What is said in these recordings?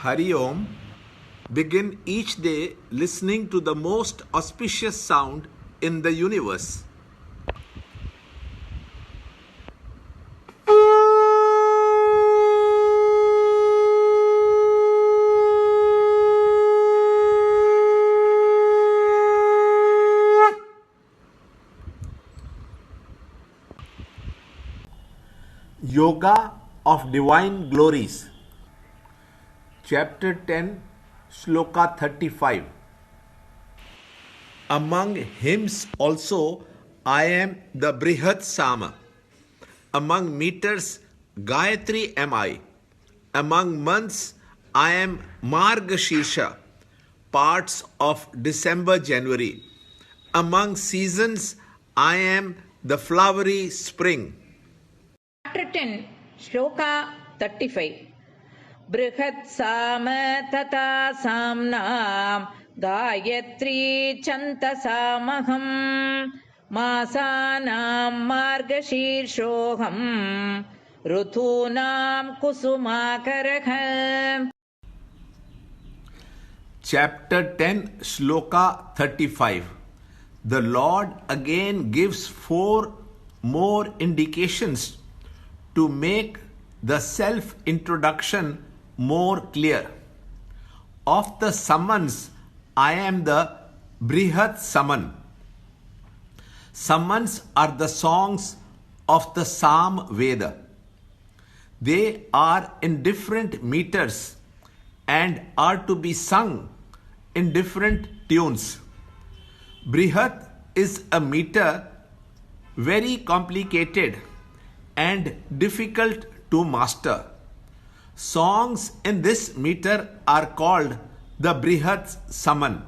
Hari Om, begin each day listening to the most auspicious sound in the universe. Yoga of Divine Glories, Chapter 10, Shloka 35. Among hymns also I am the Brihat Sama. Among meters Gayatri am I. Among months I am Margashirsha, parts of December, January. Among seasons I am the flowery spring. Chapter 10, Shloka 35. Brihat Sama Tata Samnam Gayatri Chanta Samaham Masanam Margashirshoham Ruthunam Kusumakaraham. Chapter 10, Shloka 35. The Lord again gives 4 more indications to make the self-introduction more clear. Of the summons, I am the Brihat Saman. Summons are the songs of the Sam Veda. They are in different meters and are to be sung in different tunes. Brihat is a meter very complicated and difficult to master. Songs in this meter are called the Brihat Saman.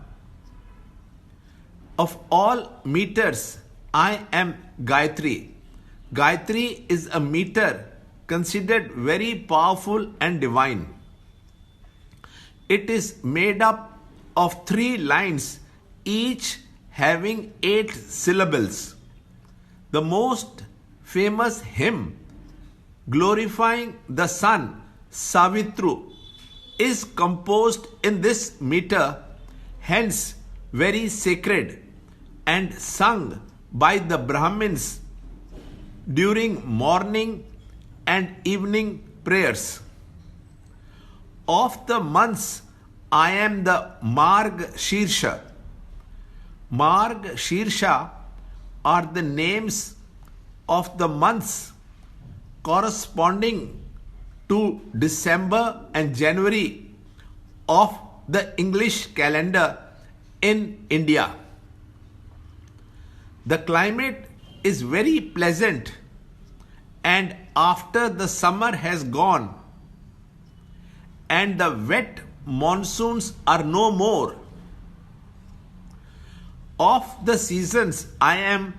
Of all meters, I am Gayatri. Gayatri is a meter considered very powerful and divine. It is made up of 3 lines, each having 8 syllables. The most famous hymn glorifying the sun, Savitru, is composed in this meter, hence very sacred, and sung by the Brahmins during morning and evening prayers. Of the months, I am the Marg Shirsha. Marg Shirsha are the names of the months corresponding to December and January of the English calendar in India. The climate is very pleasant, and after the summer has gone and the wet monsoons are no more. Of the seasons, I am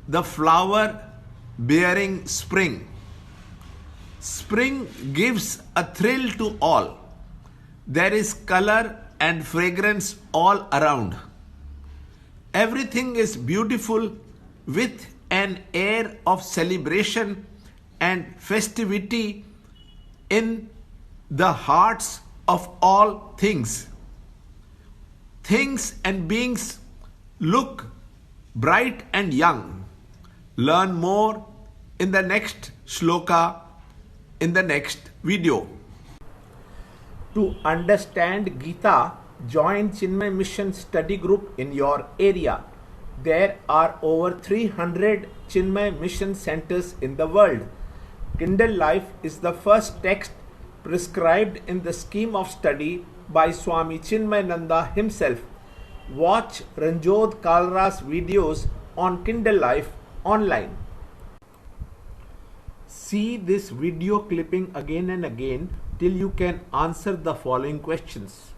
the flower bearing spring. Spring gives a thrill to all. There is color and fragrance all around. Everything is beautiful with an air of celebration and festivity in the hearts of all things. Things and beings look bright and young. Learn more in the next shloka, in the next video. To understand Gita, join Chinmaya Mission study group in your area. There are over 300 Chinmaya Mission centers in the world. Kindle Life is the first text prescribed in the scheme of study by Swami Chinmayananda himself. Watch Ranjod Kalra's videos on Kindle Life online. See this video clipping again and again till you can answer the following questions.